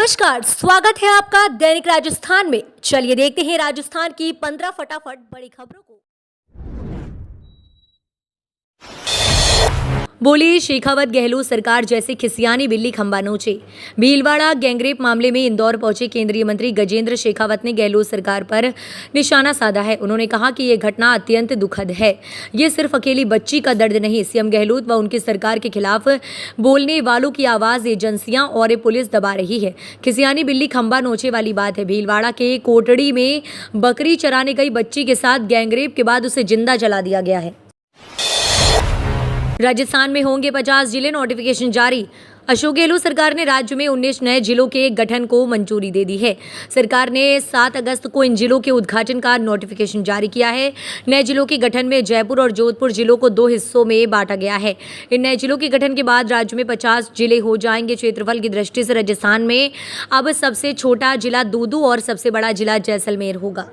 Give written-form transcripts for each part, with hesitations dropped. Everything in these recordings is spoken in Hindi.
नमस्कार, स्वागत है आपका दैनिक राजस्थान में। चलिए देखते हैं राजस्थान की 15 फटाफट बड़ी खबरों को। बोली शेखावत गहलोत सरकार जैसे खिसियानी बिल्ली खंबा नोचे। भीलवाड़ा गैंगरेप मामले में इंदौर पहुंचे केंद्रीय मंत्री गजेंद्र शेखावत ने गहलोत सरकार पर निशाना साधा है। उन्होंने कहा कि यह घटना अत्यंत दुखद है। ये सिर्फ अकेली बच्ची का दर्द नहीं, सीएम गहलोत व उनकी सरकार के खिलाफ बोलने वालों की आवाज एजेंसियां और पुलिस दबा रही है। खिसियानी बिल्ली खंबा नोचे वाली बात है। भीलवाड़ा के कोटड़ी में बकरी चराने गई बच्ची के साथ गैंगरेप के बाद उसे जिंदा जला दिया गया है। राजस्थान में होंगे 50 जिले, नोटिफिकेशन जारी। अशोक गहलोत सरकार ने राज्य में 19 नए जिलों के गठन को मंजूरी दे दी है। सरकार ने 7 अगस्त को इन जिलों के उद्घाटन का नोटिफिकेशन जारी किया है। नए जिलों के गठन में जयपुर और जोधपुर जिलों को 2 हिस्सों में बांटा गया है। इन नए जिलों के गठन के बाद राज्य में 50 जिले हो जाएंगे। क्षेत्रफल की दृष्टि से राजस्थान में अब सबसे छोटा जिला दूदू और सबसे बड़ा जिला जैसलमेर होगा।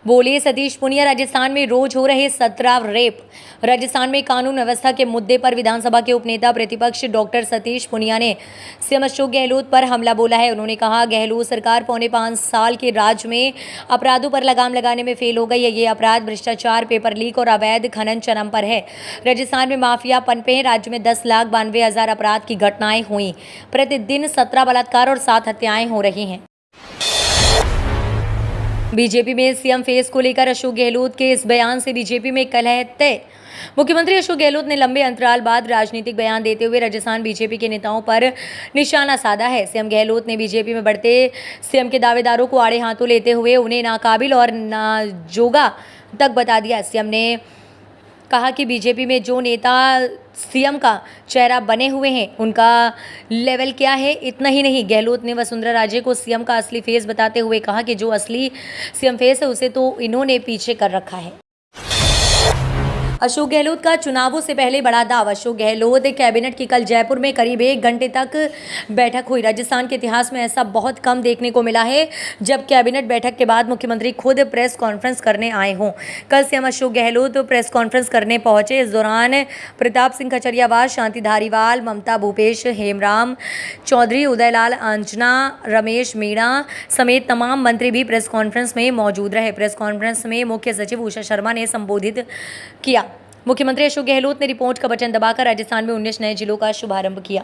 बोले सतीश पुनिया, राजस्थान में रोज हो रहे 17 रेप। राजस्थान में कानून व्यवस्था के मुद्दे पर विधानसभा के उपनेता प्रतिपक्ष डॉक्टर सतीश पुनिया ने सीएम अशोक गहलोत पर हमला बोला है। उन्होंने कहा, गहलोत सरकार पौने 5 साल के राज में अपराधों पर लगाम लगाने में फेल हो गई है। ये अपराध भ्रष्टाचार, पेपर लीक और अवैध खनन चरम पर है। राजस्थान में माफिया पनपे हैं। राज्य में 10,92,000 अपराध की घटनाएं हुई। प्रतिदिन 17 बलात्कार और 7 हत्याएं हो रही हैं। बीजेपी में सीएम फेस को लेकर अशोक गहलोत के इस बयान से बीजेपी में कलह तय। मुख्यमंत्री अशोक गहलोत ने लंबे अंतराल बाद राजनीतिक बयान देते हुए राजस्थान बीजेपी के नेताओं पर निशाना साधा है। सीएम गहलोत ने बीजेपी में बढ़ते सीएम के दावेदारों को आड़े हाथों लेते हुए उन्हें नाकाबिल और नाजोगा तक बता दिया। सीएम ने कहा कि बीजेपी में जो नेता सीएम का चेहरा बने हुए हैं उनका लेवल क्या है। इतना ही नहीं, गहलोत ने वसुंधरा राजे को सीएम का असली फेस बताते हुए कहा कि जो असली सीएम फेस है उसे तो इन्होंने पीछे कर रखा है। अशोक गहलोत का चुनावों से पहले बड़ा दाव। अशोक गहलोत कैबिनेट की कल जयपुर में करीब 1 घंटे तक बैठक हुई। राजस्थान के इतिहास में ऐसा बहुत कम देखने को मिला है जब कैबिनेट बैठक के बाद मुख्यमंत्री खुद प्रेस कॉन्फ्रेंस करने आए हों। कल CM Ashok Gehlot press conference करने पहुंचे। इस दौरान प्रताप सिंह खचरियावास, शांति धारीवाल, ममता भूपेश, हेमराम चौधरी, उदयलाल आंजना, रमेश मीणा समेत तमाम मंत्री भी प्रेस कॉन्फ्रेंस में मौजूद रहे। प्रेस कॉन्फ्रेंस में मुख्य सचिव उषा शर्मा ने संबोधित किया। मुख्यमंत्री अशोक गहलोत ने रिपोर्ट का बटन दबाकर राजस्थान में 19 नए जिलों का शुभारंभ किया।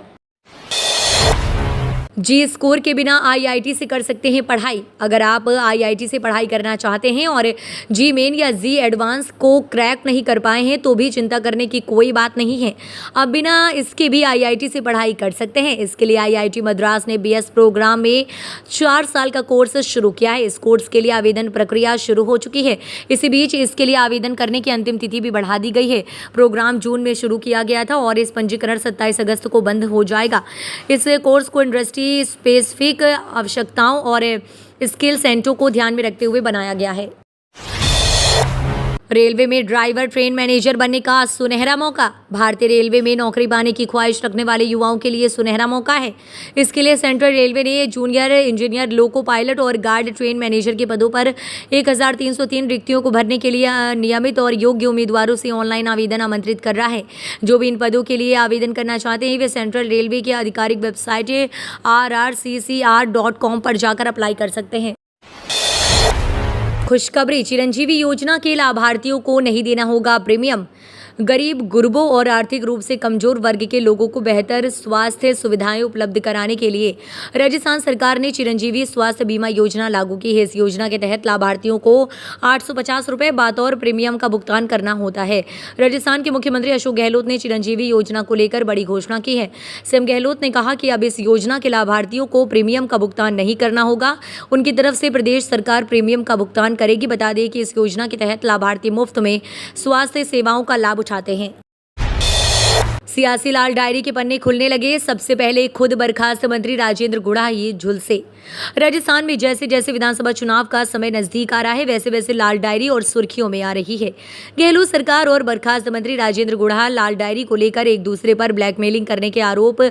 जी स्कोर के बिना आईआईटी से कर सकते हैं पढ़ाई। अगर आप आईआईटी से पढ़ाई करना चाहते हैं और जी मेन या जी एडवांस को क्रैक नहीं कर पाए हैं तो भी चिंता करने की कोई बात नहीं है। अब बिना इसके भी आईआईटी से पढ़ाई कर सकते हैं। इसके लिए आईआईटी मद्रास ने बीएस प्रोग्राम में 4 साल का कोर्स शुरू किया है। इस कोर्स के लिए आवेदन प्रक्रिया शुरू हो चुकी है। इसी बीच इसके लिए आवेदन करने की अंतिम तिथि भी बढ़ा दी गई है। प्रोग्राम जून में शुरू किया गया था और इस पंजीकरण 27 अगस्त को बंद हो जाएगा। इस कोर्स को इंडस्ट्री स्पेसिफिक आवश्यकताओं और स्किल सेंटरों को ध्यान में रखते हुए बनाया गया है। रेलवे में ड्राइवर ट्रेन मैनेजर बनने का सुनहरा मौका। भारतीय रेलवे में नौकरी पाने की ख्वाहिश रखने वाले युवाओं के लिए सुनहरा मौका है। इसके लिए सेंट्रल रेलवे ने जूनियर इंजीनियर, लोको पायलट और गार्ड ट्रेन मैनेजर के पदों पर 1303 रिक्तियों को भरने के लिए नियमित और योग्य उम्मीदवारों से ऑनलाइन आवेदन आमंत्रित कर रहा है। जो भी इन पदों के लिए आवेदन करना चाहते हैं वे सेंट्रल रेलवे की आधिकारिक वेबसाइट rrccr.com पर जाकर अप्लाई कर सकते हैं। खुशखबरी, चिरंजीवी योजना के लाभार्थियों को नहीं देना होगा प्रीमियम। गरीब, गुरबों और आर्थिक रूप से कमजोर वर्ग के लोगों को बेहतर स्वास्थ्य सुविधाएं उपलब्ध कराने के लिए राजस्थान सरकार ने चिरंजीवी स्वास्थ्य बीमा योजना लागू की है। इस योजना के तहत लाभार्थियों को 850 रुपये बतौर प्रीमियम का भुगतान करना होता है। राजस्थान के मुख्यमंत्री अशोक गहलोत ने चिरंजीवी योजना को लेकर बड़ी घोषणा की है। सीएम गहलोत ने कहा कि अब इस योजना के लाभार्थियों को प्रीमियम का भुगतान नहीं करना होगा। उनकी तरफ से प्रदेश सरकार प्रीमियम का भुगतान करेगी। बता दें कि इस योजना के तहत लाभार्थी मुफ्त में स्वास्थ्य सेवाओं का लाभ उठाते हैं। सियासी लाल डायरी के पन्ने खुलने लगे। सबसे पहले खुद बर्खास्त मंत्री राजेंद्र गुढ़ा ही झुलसे। राजस्थान में जैसे जैसे विधानसभा चुनाव का समय नजदीक आ रहा है वैसे वैसे लाल डायरी और सुर्खियों में आ रही है। गहलोत सरकार और बर्खास्त मंत्री राजेंद्र गुढ़ा लाल डायरी को लेकर एक दूसरे पर ब्लैकमेलिंग करने के आरोप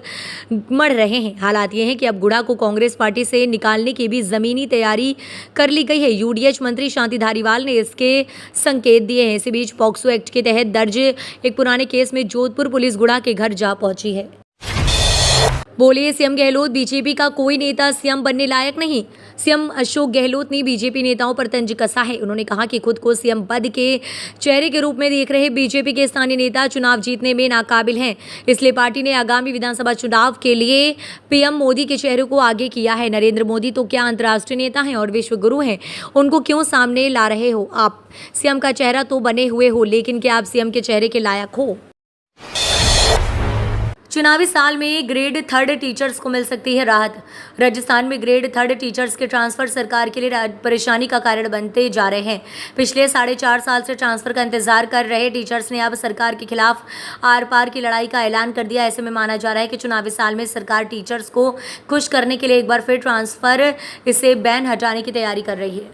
मढ़ रहे हैं। हालात ये हैं कि अब गुढ़ा को कांग्रेस पार्टी से निकालने की भी जमीनी तैयारी कर ली गई है। यूडीएच मंत्री शांति धारीवाल ने इसके संकेत दिए हैं। इसी बीच पॉक्सो एक्ट के तहत दर्ज एक पुराने केस में जोधपुर पुलिस गुढ़ा के घर जा पहुंची है। बोले सीएम गहलोत बीजेपी का कोई नेता सीएम बनने लायक नहीं। सीएम अशोक गहलोत ने बीजेपी नेताओं पर तंज कसा है। उन्होंने कहा कि खुद को सीएम पद के चेहरे के रूप में देख रहे बीजेपी के स्थानीय नेता चुनाव जीतने में नाकाबिल हैं। इसलिए पार्टी ने आगामी विधानसभा चुनाव के लिए पीएम मोदी के चेहरे को आगे किया है। नरेंद्र मोदी तो क्या अंतर्राष्ट्रीय नेता हैं और विश्व गुरु हैं, उनको क्यों सामने ला रहे हो? आप सीएम का चेहरा तो बने हुए हो, लेकिन क्या आप सीएम के चेहरे के लायक हो? चुनावी साल में ग्रेड 3 टीचर्स को मिल सकती है राहत। राजस्थान में ग्रेड 3 टीचर्स के ट्रांसफर सरकार के लिए परेशानी का कारण बनते जा रहे हैं। पिछले 4.5 साल से ट्रांसफर का इंतजार कर रहे टीचर्स ने अब सरकार के खिलाफ आर पार की लड़ाई का ऐलान कर दिया। ऐसे में माना जा रहा है कि चुनावी साल में सरकार टीचर्स को खुश करने के लिए एक बार फिर ट्रांसफर इसे बैन हटाने की तैयारी कर रही है।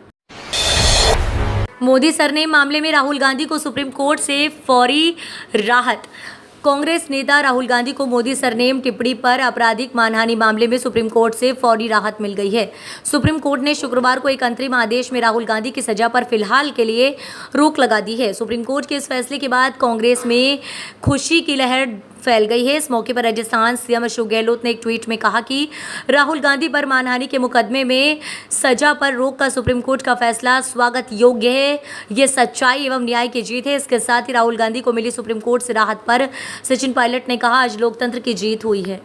मोदी सरनेम मामले में राहुल गांधी को सुप्रीम कोर्ट से फौरी राहत। कांग्रेस नेता राहुल गांधी को मोदी सरनेम टिप्पणी पर आपराधिक मानहानि मामले में सुप्रीम कोर्ट से फौरी राहत मिल गई है। सुप्रीम कोर्ट ने शुक्रवार को एक अंतरिम आदेश में राहुल गांधी की सजा पर फिलहाल के लिए रोक लगा दी है। सुप्रीम कोर्ट के इस फैसले के बाद कांग्रेस में खुशी की लहर फैल गई है। इस मौके पर राजस्थान सीएम अशोक गहलोत ने एक ट्वीट में कहा कि राहुल गांधी पर मानहानि के मुकदमे में सजा पर रोक का सुप्रीम कोर्ट का फैसला स्वागत योग्य है। ये सच्चाई एवं न्याय की जीत है। इसके साथ ही राहुल गांधी को मिली सुप्रीम कोर्ट से राहत पर सचिन पायलट ने कहा, आज लोकतंत्र की जीत हुई है।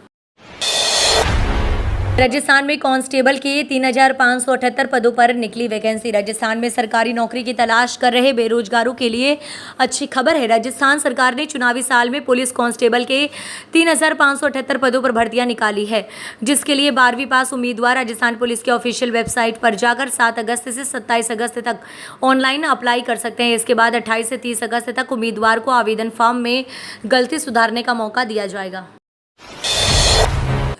राजस्थान में कांस्टेबल के 3,578 पदों पर निकली वैकेंसी। राजस्थान में सरकारी नौकरी की तलाश कर रहे बेरोजगारों के लिए अच्छी खबर है। राजस्थान सरकार ने चुनावी साल में पुलिस कांस्टेबल के 3,578 पदों पर भर्तियां निकाली है, जिसके लिए 12वीं पास उम्मीदवार राजस्थान पुलिस के ऑफिशियल वेबसाइट पर जाकर 7 अगस्त से 27 अगस्त तक ऑनलाइन अप्लाई कर सकते हैं। इसके बाद 28 से 30 अगस्त तक उम्मीदवार को आवेदन फॉर्म में गलती सुधारने का मौका दिया जाएगा।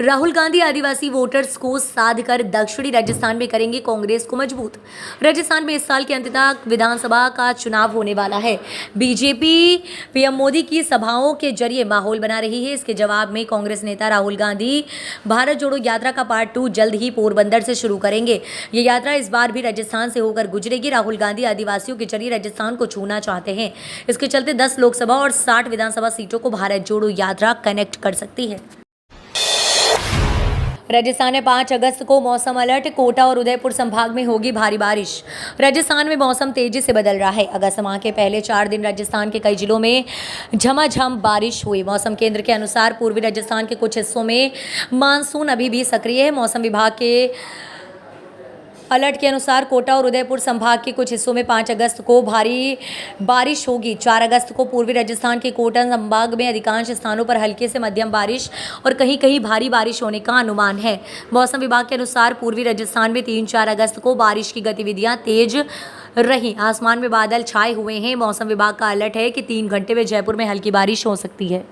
राहुल गांधी आदिवासी वोटर्स को साध कर दक्षिणी राजस्थान में करेंगे कांग्रेस को मजबूत। राजस्थान में इस साल के अंत तक विधानसभा का चुनाव होने वाला है। बीजेपी पीएम मोदी की सभाओं के जरिए माहौल बना रही है। इसके जवाब में कांग्रेस नेता राहुल गांधी भारत जोड़ो यात्रा का पार्ट 2 जल्द ही पोरबंदर से शुरू करेंगे। ये यात्रा इस बार भी राजस्थान से होकर गुजरेगी। राहुल गांधी आदिवासियों के जरिए राजस्थान को छूना चाहते हैं। इसके चलते 10 लोकसभा और 60 विधानसभा सीटों को भारत जोड़ो यात्रा कनेक्ट कर सकती है। राजस्थान में 5 अगस्त को मौसम अलर्ट। कोटा और उदयपुर संभाग में होगी भारी बारिश। राजस्थान में मौसम तेजी से बदल रहा है। अगस्त माह के पहले 4 दिन राजस्थान के कई जिलों में झमाझम बारिश हुई। मौसम केंद्र के अनुसार पूर्वी राजस्थान के कुछ हिस्सों में मानसून अभी भी सक्रिय है। मौसम विभाग के अलर्ट के अनुसार कोटा और उदयपुर संभाग के कुछ हिस्सों में 5 अगस्त को भारी बारिश होगी। 4 अगस्त को पूर्वी राजस्थान के कोटा संभाग में अधिकांश स्थानों पर हल्के से मध्यम बारिश और कहीं कहीं भारी बारिश होने का अनुमान है। मौसम विभाग के अनुसार पूर्वी राजस्थान में 3-4 अगस्त को बारिश की गतिविधियां तेज रही। आसमान में बादल छाए हुए हैं। मौसम विभाग का अलर्ट है कि 3 घंटे में जयपुर में हल्की बारिश हो सकती है।